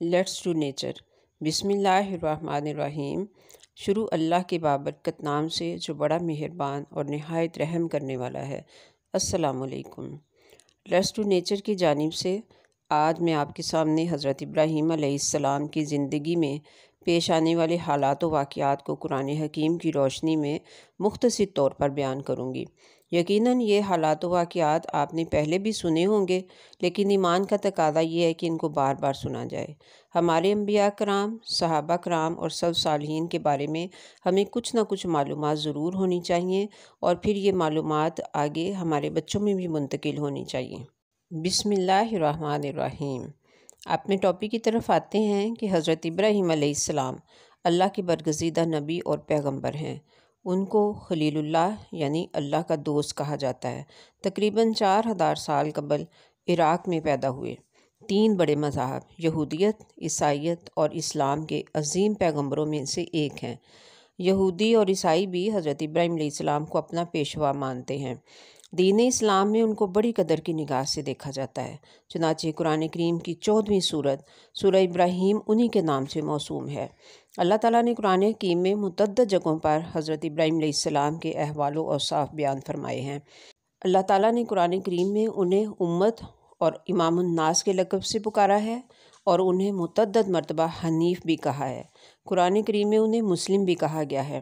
Let's to nature. بسم اللہ الرحمن الرحیم۔ شروع اللہ کے بابرکت نام سے جو بڑا مہربان اور نہایت رحم کرنے والا ہے۔ السلام علیکم۔ لیٹس ٹو نیچر کی جانب سے آج میں آپ کے سامنے حضرت ابراہیم علیہ السلام کی زندگی میں پیش آنے والے حالات و واقعات کو قرآن حکیم کی روشنی میں مختصر طور پر بیان کروں گی۔ یقیناً یہ حالات و واقعات آپ نے پہلے بھی سنے ہوں گے، لیکن ایمان کا تقاضا یہ ہے کہ ان کو بار بار سنا جائے۔ ہمارے انبیاء کرام، صحابہ کرام اور سب صالحین کے بارے میں ہمیں کچھ نہ کچھ معلومات ضرور ہونی چاہیے، اور پھر یہ معلومات آگے ہمارے بچوں میں بھی منتقل ہونی چاہیے۔ بسم اللہ الرحمن الرحیم۔ اپنے ٹاپک کی طرف آتے ہیں کہ حضرت ابراہیم علیہ السلام اللہ کے برگزیدہ نبی اور پیغمبر ہیں۔ ان کو خلیل اللہ یعنی اللہ کا دوست کہا جاتا ہے۔ تقریباً 4000 سال قبل عراق میں پیدا ہوئے۔ 3 بڑے مذاہب یہودیت، عیسائیت اور اسلام کے عظیم پیغمبروں میں سے ایک ہیں۔ یہودی اور عیسائی بھی حضرت ابراہیم علیہ السلام کو اپنا پیشوا مانتے ہیں۔ دین اسلام میں ان کو بڑی قدر کی نگاہ سے دیکھا جاتا ہے۔ چنانچہ قرآن کریم کی 14ویں سورت سورہ ابراہیم انہی کے نام سے موسوم ہے۔ اللہ تعالیٰ نے قرآن حکیم میں متعدد جگہوں پر حضرت ابراہیم علیہ السلام کے احوال و اوصاف بیان فرمائے ہیں۔ اللہ تعالیٰ نے قرآن کریم میں انہیں امت اور امام الناس کے لقب سے پکارا ہے، اور انہیں متعدد مرتبہ حنیف بھی کہا ہے۔ قرآن کریم میں انہیں مسلم بھی کہا گیا ہے۔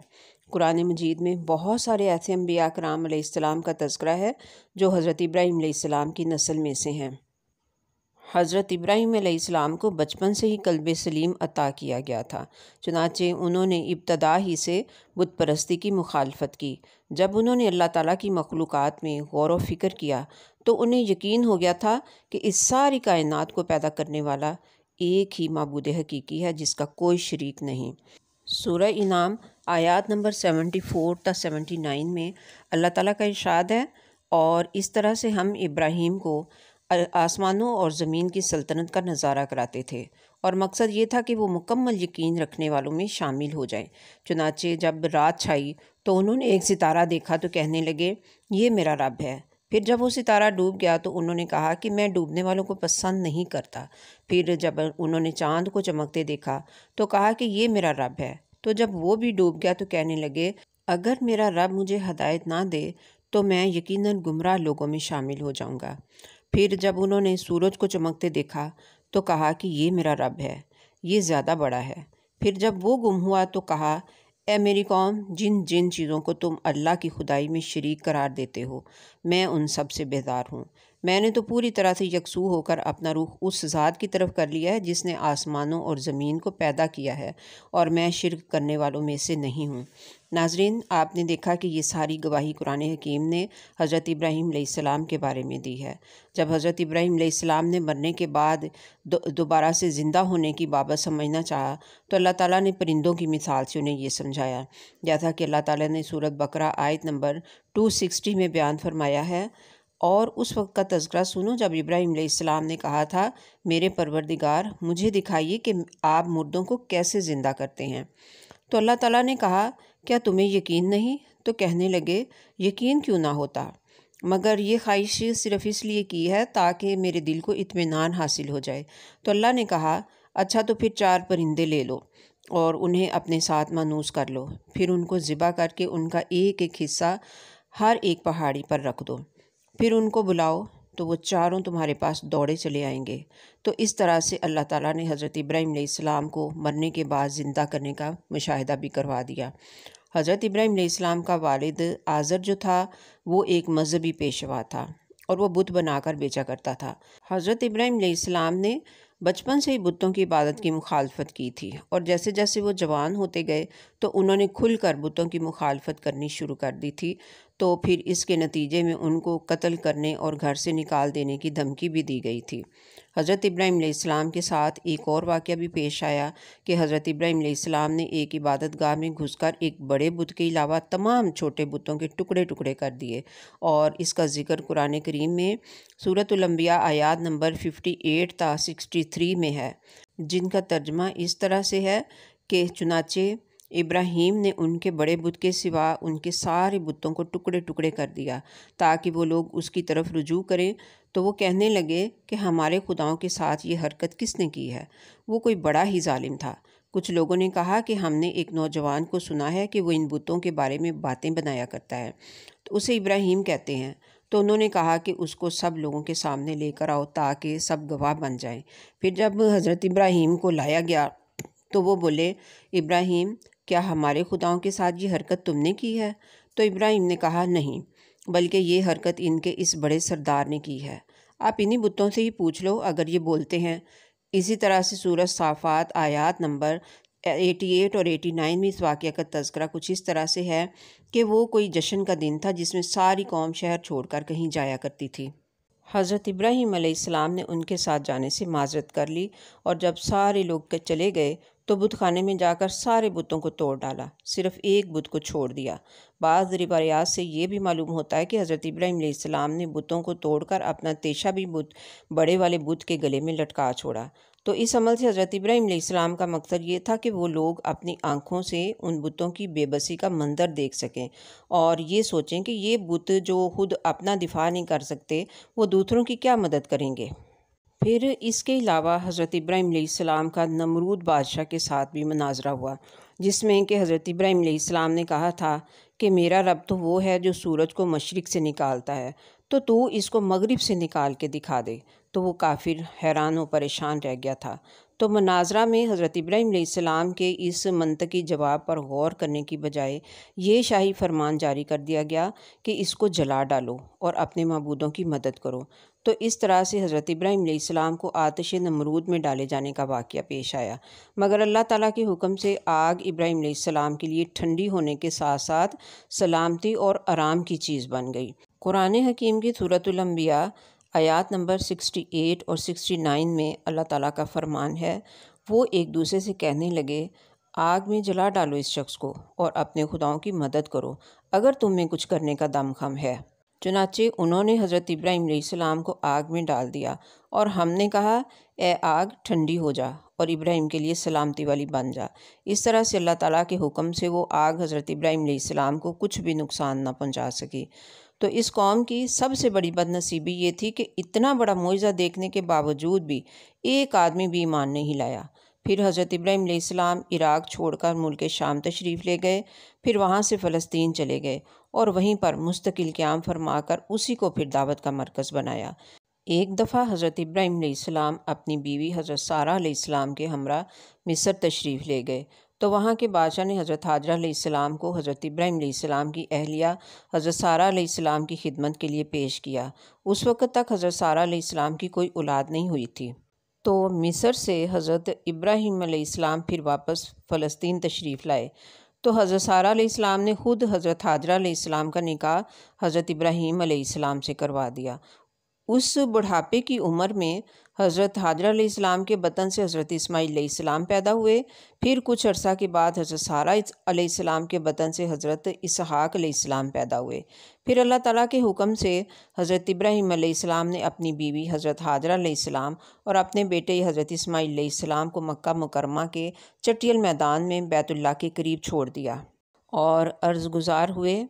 قرآن مجید میں بہت سارے ایسے انبیاء کرام علیہ السلام کا تذکرہ ہے جو حضرت ابراہیم علیہ السلام کی نسل میں سے ہیں۔ حضرت ابراہیم علیہ السلام کو بچپن سے ہی قلب سلیم عطا کیا گیا تھا، چنانچہ انہوں نے ابتدا ہی سے بت پرستی کی مخالفت کی۔ جب انہوں نے اللہ تعالیٰ کی مخلوقات میں غور و فکر کیا تو انہیں یقین ہو گیا تھا کہ اس ساری کائنات کو پیدا کرنے والا ایک ہی معبود حقیقی ہے جس کا کوئی شریک نہیں۔ سورہ انعام آیات نمبر 74 تا 79 میں اللہ تعالیٰ کا ارشاد ہے، اور اس طرح سے ہم ابراہیم کو آسمانوں اور زمین کی سلطنت کا نظارہ کراتے تھے، اور مقصد یہ تھا کہ وہ مکمل یقین رکھنے والوں میں شامل ہو جائیں۔ چنانچہ جب رات چھائی تو انہوں نے ایک ستارہ دیکھا تو کہنے لگے، یہ میرا رب ہے۔ پھر جب وہ ستارہ ڈوب گیا تو انہوں نے کہا کہ میں ڈوبنے والوں کو پسند نہیں کرتا۔ پھر جب انہوں نے چاند کو چمکتے دیکھا تو کہا کہ یہ میرا رب ہے۔ تو جب وہ بھی ڈوب گیا تو کہنے لگے، اگر میرا رب مجھے ہدایت نہ دے تو میں یقیناً گمراہ لوگوں میں شامل ہو جاؤں گا۔ پھر جب انہوں نے سورج کو چمکتے دیکھا تو کہا کہ یہ میرا رب ہے، یہ زیادہ بڑا ہے۔ پھر جب وہ گم ہوا تو کہا، اے میری قوم، جن جن چیزوں کو تم اللہ کی خدائی میں شریک قرار دیتے ہو میں ان سب سے بیزار ہوں۔ میں نے تو پوری طرح سے یکسو ہو کر اپنا رخ اس ذات کی طرف کر لیا ہے جس نے آسمانوں اور زمین کو پیدا کیا ہے، اور میں شرک کرنے والوں میں سے نہیں ہوں۔ ناظرین، آپ نے دیکھا کہ یہ ساری گواہی قرآن حکیم نے حضرت ابراہیم علیہ السلام کے بارے میں دی ہے۔ جب حضرت ابراہیم علیہ السلام نے مرنے کے بعد دوبارہ سے زندہ ہونے کی بابت سمجھنا چاہا تو اللہ تعالیٰ نے پرندوں کی مثال سے انہیں یہ سمجھایا، جیسا کہ اللہ تعالیٰ نے سورۃ بقرہ آیت نمبر 260 میں بیان فرمایا ہے۔ اور اس وقت کا تذکرہ سنو جب ابراہیم علیہ السلام نے کہا تھا، میرے پروردگار، مجھے دکھائیے کہ آپ مردوں کو کیسے زندہ کرتے ہیں۔ تو اللہ تعالیٰ نے کہا، کیا تمہیں یقین نہیں؟ تو کہنے لگے، یقین کیوں نہ ہوتا، مگر یہ خواہش صرف اس لیے کی ہے تاکہ میرے دل کو اطمینان حاصل ہو جائے۔ تو اللہ نے کہا، اچھا تو پھر 4 پرندے لے لو اور انہیں اپنے ساتھ مانوس کر لو، پھر ان کو ذبح کر کے ان کا ایک ایک حصہ ہر ایک پہاڑی پر رکھ دو، پھر ان کو بلاؤ تو وہ چاروں تمہارے پاس دوڑے چلے آئیں گے۔ تو اس طرح سے اللہ تعالیٰ نے حضرت ابراہیم علیہ السلام کو مرنے کے بعد زندہ کرنے کا مشاہدہ بھی کروا دیا۔ حضرت ابراہیم علیہ السلام کا والد آزر جو تھا وہ ایک مذہبی پیشوا تھا، اور وہ بت بنا کر بیچا کرتا تھا۔ حضرت ابراہیم علیہ السلام نے بچپن سے ہی بتوں کی عبادت کی مخالفت کی تھی، اور جیسے جیسے وہ جوان ہوتے گئے تو انہوں نے کھل کر بتوں کی مخالفت کرنی شروع کر دی تھی۔ تو پھر اس کے نتیجے میں ان کو قتل کرنے اور گھر سے نکال دینے کی دھمکی بھی دی گئی تھی۔ حضرت ابراہیم علیہ السلام کے ساتھ ایک اور واقعہ بھی پیش آیا کہ حضرت ابراہیم علیہ السلام نے ایک عبادت گاہ میں گھس کر ایک بڑے بت کے علاوہ تمام چھوٹے بتوں کے ٹکڑے ٹکڑے کر دیے، اور اس کا ذکر قرآن کریم میں سورۃ الانبیاء آیات نمبر 58 تا 63 میں ہے، جن کا ترجمہ اس طرح سے ہے کہ چنانچہ ابراہیم نے ان کے بڑے بت کے سوا ان کے سارے بتوں کو ٹکڑے ٹکڑے کر دیا تاکہ وہ لوگ اس کی طرف رجوع کریں، تو وہ کہنے لگے کہ ہمارے خداؤں کے ساتھ یہ حرکت کس نے کی ہے؟ وہ کوئی بڑا ہی ظالم تھا۔ کچھ لوگوں نے کہا کہ ہم نے ایک نوجوان کو سنا ہے کہ وہ ان بتوں کے بارے میں باتیں بنایا کرتا ہے، تو اسے ابراہیم کہتے ہیں۔ تو انہوں نے کہا کہ اس کو سب لوگوں کے سامنے لے کر آؤ تاکہ سب گواہ بن جائیں۔ پھر جب حضرت ابراہیم کو لایا گیا تو وہ بولے، ابراہیم، کیا ہمارے خداؤں کے ساتھ یہ حرکت تم نے کی ہے؟ تو ابراہیم نے کہا، نہیں، بلکہ یہ حرکت ان کے اس بڑے سردار نے کی ہے۔ آپ انہی بتوں سے ہی پوچھ لو اگر یہ بولتے ہیں۔ اسی طرح سے سورہ صافات آیات نمبر 88 اور 89 میں اس واقعہ کا تذکرہ کچھ اس طرح سے ہے کہ وہ کوئی جشن کا دن تھا جس میں ساری قوم شہر چھوڑ کر کہیں جایا کرتی تھی۔ حضرت ابراہیم علیہ السلام نے ان کے ساتھ جانے سے معذرت کر لی، اور جب سارے لوگ چلے گئے تو بت خانے میں جا کر سارے بتوں کو توڑ ڈالا، صرف ایک بت کو چھوڑ دیا۔ بعض روایات سے یہ بھی معلوم ہوتا ہے کہ حضرت ابراہیم علیہ السلام نے بتوں کو توڑ کر اپنا تیشہ بھی بڑے والے بت کے گلے میں لٹکا چھوڑا۔ تو اس عمل سے حضرت ابراہیم علیہ السلام کا مقصد یہ تھا کہ وہ لوگ اپنی آنکھوں سے ان بتوں کی بے بسی کا منظر دیکھ سکیں اور یہ سوچیں کہ یہ بت جو خود اپنا دفاع نہیں کر سکتے، وہ دوسروں کی کیا مدد کریں گے۔ پھر اس کے علاوہ حضرت ابراہیم علیہ السلام کا نمرود بادشاہ کے ساتھ بھی مناظرہ ہوا، جس میں کہ حضرت ابراہیم علیہ السلام نے کہا تھا کہ میرا رب تو وہ ہے جو سورج کو مشرق سے نکالتا ہے، تو اس کو مغرب سے نکال کے دکھا دے۔ تو وہ کافر حیران و پریشان رہ گیا تھا۔ تو مناظرہ میں حضرت ابراہیم علیہ السلام کے اس منطقی جواب پر غور کرنے کی بجائے یہ شاہی فرمان جاری کر دیا گیا کہ اس کو جلا ڈالو اور اپنے معبودوں کی مدد کرو۔ تو اس طرح سے حضرت ابراہیم علیہ السلام کو آتش نمرود میں ڈالے جانے کا واقعہ پیش آیا، مگر اللہ تعالیٰ کے حکم سے آگ ابراہیم علیہ السلام کے لیے ٹھنڈی ہونے کے ساتھ ساتھ سلامتی اور آرام کی چیز بن گئی۔ قرآن حکیم کی سورۃ الانبیاء آیات نمبر 68 اور 69 میں اللہ تعالیٰ کا فرمان ہے، وہ ایک دوسرے سے کہنے لگے، آگ میں جلا ڈالو اس شخص کو اور اپنے خداؤں کی مدد کرو اگر تم میں کچھ کرنے کا دم خم ہے۔ چنانچہ انہوں نے حضرت ابراہیم علیہ السلام کو آگ میں ڈال دیا اور ہم نے کہا، اے آگ ٹھنڈی ہو جا اور ابراہیم کے لیے سلامتی والی بن جا۔ اس طرح سے اللہ تعالیٰ کے حکم سے وہ آگ حضرت ابراہیم علیہ السلام کو کچھ بھی نقصان نہ پہنچا سکی۔ تو اس قوم کی سب سے بڑی بد نصیبی یہ تھی کہ اتنا بڑا معجزہ دیکھنے کے باوجود بھی ایک آدمی بھی ایمان نہیں لایا۔ پھر حضرت ابراہیم علیہ السلام عراق چھوڑ کر ملک شام تشریف لے گئے، پھر وہاں سے فلسطین چلے گئے اور وہیں پر مستقل قیام فرما کر اسی کو پھر دعوت کا مرکز بنایا۔ ایک دفعہ حضرت ابراہیم علیہ السلام اپنی بیوی حضرت سارہ علیہ السلام کے ہمراہ مصر تشریف لے گئے، تو وہاں کے بادشاہ نے حضرت حاجرہ علیہ السلام کو حضرت ابراہیم علیہ السلام کی اہلیہ حضرت سارہ علیہ السلام کی خدمت کے لیے پیش کیا۔ اس وقت تک حضرت سارہ علیہ السلام کی کوئی اولاد نہیں ہوئی تھی۔ تو مصر سے حضرت ابراہیم علیہ السلام پھر واپس فلسطین تشریف لائے، تو حضرت سارہ علیہ السلام نے خود حضرت حاجرہ علیہ السلام کا نکاح حضرت ابراہیم علیہ السلام سے کروا دیا۔ اس بڑھاپے کی عمر میں حضرت حاجرہ علیہ السلام کے بطن سے حضرت اسماعیل علیہ السلام پیدا ہوئے، پھر کچھ عرصہ کے بعد حضرت سارہ علیہ السلام کے بطن سے حضرت اسحاق علیہ السلام پیدا ہوئے۔ پھر اللہ تعالیٰ کے حکم سے حضرت ابراہیم علیہ السلام نے اپنی بیوی حضرت حاجرہ علیہ السلام اور اپنے بیٹے حضرت اسماعیل علیہ السلام کو مکہ مکرمہ کے چٹیل میدان میں بیت اللہ کے قریب چھوڑ دیا اور عرض گزار ہوئے،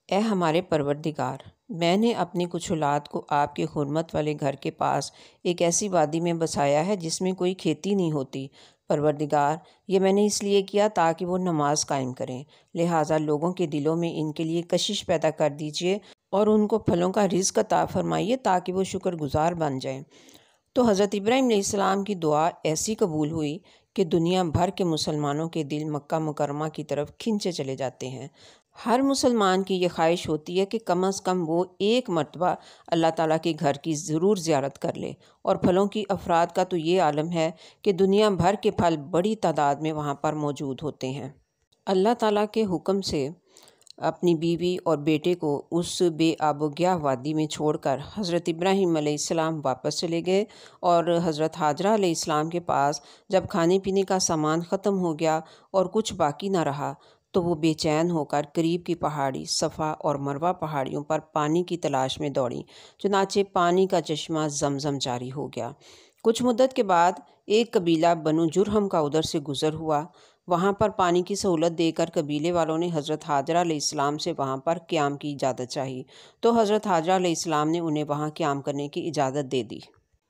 اے ہمارے پروردگار، میں نے اپنی کچھ اولاد کو آپ کے حرمت والے گھر کے پاس ایک ایسی وادی میں بسایا ہے جس میں کوئی کھیتی نہیں ہوتی۔ پروردگار، یہ میں نے اس لیے کیا تاکہ وہ نماز قائم کریں، لہٰذا لوگوں کے دلوں میں ان کے لیے کشش پیدا کر دیجئے اور ان کو پھلوں کا رزق عطا فرمائیے تاکہ وہ شکر گزار بن جائیں۔ تو حضرت ابراہیم علیہ السلام کی دعا ایسی قبول ہوئی کہ دنیا بھر کے مسلمانوں کے دل مکہ مکرمہ کی طرف کھنچے چلے جاتے ہیں۔ ہر مسلمان کی یہ خواہش ہوتی ہے کہ کم از کم وہ ایک مرتبہ اللہ تعالیٰ کے گھر کی ضرور زیارت کر لے، اور پھلوں کی افراد کا تو یہ عالم ہے کہ دنیا بھر کے پھل بڑی تعداد میں وہاں پر موجود ہوتے ہیں۔ اللہ تعالیٰ کے حکم سے اپنی بیوی اور بیٹے کو اس بے آب و گیاہ وادی میں چھوڑ کر حضرت ابراہیم علیہ السلام واپس چلے گئے، اور حضرت حاجرہ علیہ السلام کے پاس جب کھانے پینے کا سامان ختم ہو گیا اور کچھ باقی نہ رہا تو وہ بے چین ہو کر قریب کی پہاڑی صفا اور مروہ پہاڑیوں پر پانی کی تلاش میں دوڑیں، چنانچہ پانی کا چشمہ زمزم جاری ہو گیا۔ کچھ مدت کے بعد ایک قبیلہ بنو جرہم کا ادھر سے گزر ہوا۔ وہاں پر پانی کی سہولت دے کر قبیلے والوں نے حضرت حاجرہ علیہ السلام سے وہاں پر قیام کی اجازت چاہی، تو حضرت حاجرہ علیہ السلام نے انہیں وہاں قیام کرنے کی اجازت دے دی۔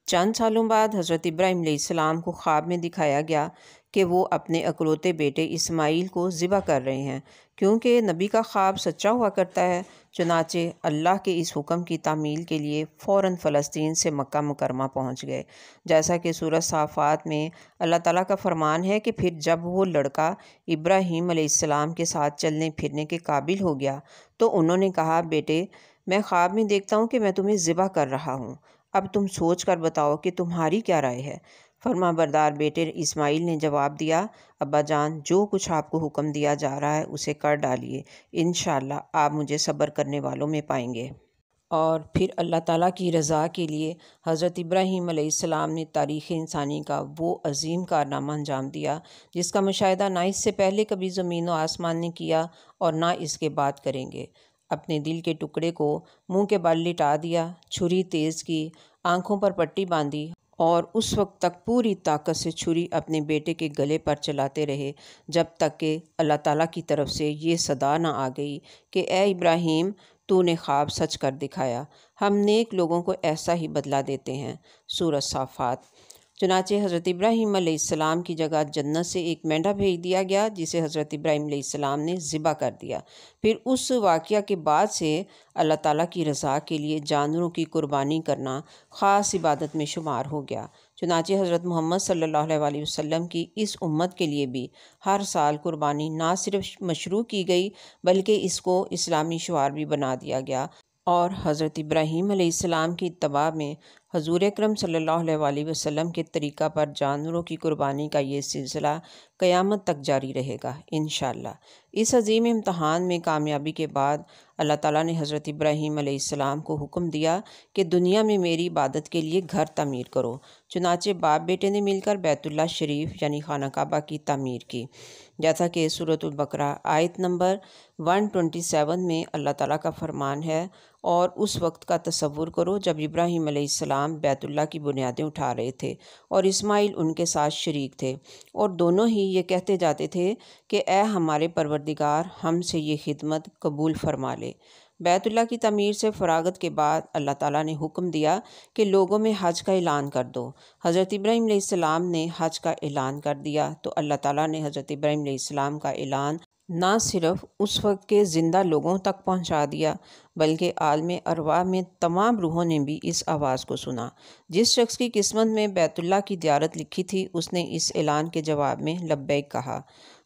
چند سالوں بعد حضرت ابراہیم علیہ السلام کو خواب میں دکھایا گیا کہ وہ اپنے اکلوتے بیٹے اسماعیل کو ذبح کر رہے ہیں، کیونکہ نبی کا خواب سچا ہوا کرتا ہے۔ چنانچہ اللہ کے اس حکم کی تعمیل کے لیے فوراً فلسطین سے مکہ مکرمہ پہنچ گئے، جیسا کہ سورۃ صافات میں اللہ تعالیٰ کا فرمان ہے کہ پھر جب وہ لڑکا ابراہیم علیہ السلام کے ساتھ چلنے پھرنے کے قابل ہو گیا تو انہوں نے کہا، بیٹے میں خواب میں دیکھتا ہوں کہ میں تمہیں ذبح کر رہا ہوں، اب تم سوچ کر بتاؤ کہ تمہاری کیا رائے ہے؟ فرما بردار بیٹے اسماعیل نے جواب دیا، ابا جان جو کچھ آپ کو حکم دیا جا رہا ہے اسے کر ڈالیے، انشاءاللہ آپ مجھے صبر کرنے والوں میں پائیں گے۔ اور پھر اللہ تعالیٰ کی رضا کے لیے حضرت ابراہیم علیہ السلام نے تاریخ انسانی کا وہ عظیم کارنامہ انجام دیا جس کا مشاہدہ نہ اس سے پہلے کبھی زمین و آسمان نے کیا اور نہ اس کے بعد کریں گے۔ اپنے دل کے ٹکڑے کو منہ کے بل لٹا دیا، چھری تیز کی، آنکھوں پر پٹی باندھی اور اس وقت تک پوری طاقت سے چھری اپنے بیٹے کے گلے پر چلاتے رہے جب تک کہ اللہ تعالیٰ کی طرف سے یہ صدا نہ آ گئی کہ اے ابراہیم تو نے خواب سچ کر دکھایا، ہم نیک لوگوں کو ایسا ہی بدلہ دیتے ہیں۔ سورۃ صافات۔ چنانچہ حضرت ابراہیم علیہ السلام کی جگہ جنت سے ایک مینڈھا بھیج دیا گیا جسے حضرت ابراہیم علیہ السلام نے ذبح کر دیا۔ پھر اس واقعہ کے بعد سے اللہ تعالیٰ کی رضا کے لیے جانوروں کی قربانی کرنا خاص عبادت میں شمار ہو گیا۔ چنانچہ حضرت محمد صلی اللہ علیہ وسلم کی اس امت کے لیے بھی ہر سال قربانی نہ صرف مشروع کی گئی بلکہ اس کو اسلامی شعار بھی بنا دیا گیا، اور حضرت ابراہیم علیہ السلام کی اتباع میں حضور اکرم صلی اللہ علیہ وسلم کے طریقہ پر جانوروں کی قربانی کا یہ سلسلہ قیامت تک جاری رہے گا انشاءاللہ۔ اس عظیم امتحان میں کامیابی کے بعد اللہ تعالیٰ نے حضرت ابراہیم علیہ السلام کو حکم دیا کہ دنیا میں میری عبادت کے لیے گھر تعمیر کرو۔ چنانچہ باپ بیٹے نے مل کر بیت اللہ شریف یعنی خانہ کعبہ کی تعمیر کی، جیسا کہ سورۃ البقرہ آیت نمبر 127 میں اللہ تعالیٰ کا فرمان ہے، اور اس وقت کا تصور کرو جب ابراہیم علیہ السلام بیت اللہ کی بنیادیں اٹھا رہے تھے اور اسماعیل ان کے ساتھ شریک تھے، اور دونوں ہی یہ کہتے جاتے تھے کہ اے ہمارے پروردگار ہم سے یہ خدمت قبول فرما لے۔ بیت اللہ کی تعمیر سے فراغت کے بعد اللہ تعالیٰ نے حکم دیا کہ لوگوں میں حج کا اعلان کر دو۔ حضرت ابراہیم علیہ السلام نے حج کا اعلان کر دیا تو اللہ تعالیٰ نے حضرت ابراہیم علیہ السلام کا اعلان نہ صرف اس وقت کے زندہ لوگوں تک پہنچا دیا بلکہ عالم ارواح میں تمام روحوں نے بھی اس آواز کو سنا۔ جس شخص کی قسمت میں بیت اللہ کی زیارت لکھی تھی اس نے اس اعلان کے جواب میں لبیک کہا۔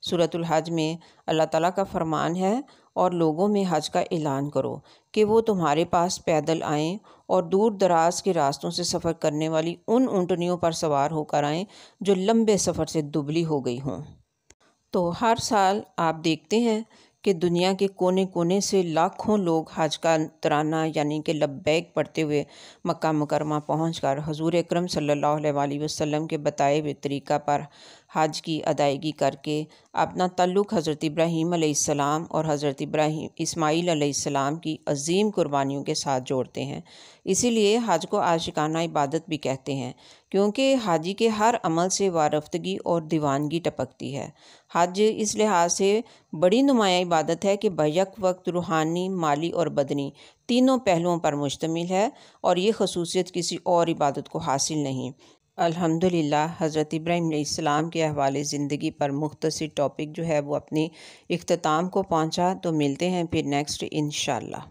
سورۃ الحج میں اللہ تعالیٰ کا فرمان ہے، اور لوگوں میں حج کا اعلان کرو کہ وہ تمہارے پاس پیدل آئیں اور دور دراز کے راستوں سے سفر کرنے والی ان اونٹنیوں پر سوار ہو کر آئیں جو لمبے سفر سے دبلی ہو گئی ہوں۔ تو ہر سال آپ دیکھتے ہیں کہ دنیا کے کونے کونے سے لاکھوں لوگ حج کا ترانہ یعنی کہ لبیک پڑھتے ہوئے مکہ مکرمہ پہنچ کر حضور اکرم صلی اللہ علیہ وسلم کے بتائے ہوئے طریقہ پر حج کی ادائیگی کر کے اپنا تعلق حضرت ابراہیم علیہ السلام اور حضرت اسماعیل علیہ السلام کی عظیم قربانیوں کے ساتھ جوڑتے ہیں۔ اسی لیے حج کو عاشقانہ عبادت بھی کہتے ہیں، کیونکہ حاجی کے ہر عمل سے وارفتگی اور دیوانگی ٹپکتی ہے۔ حج اس لحاظ سے بڑی نمایاں عبادت ہے کہ بیک وقت روحانی، مالی اور بدنی تینوں پہلوؤں پر مشتمل ہے، اور یہ خصوصیت کسی اور عبادت کو حاصل نہیں۔ الحمدللہ حضرت ابراہیم علیہ السلام کے احوال زندگی پر مختصر ٹاپک جو ہے وہ اپنی اختتام کو پہنچا، تو ملتے ہیں پھر نیکسٹ انشاءاللہ۔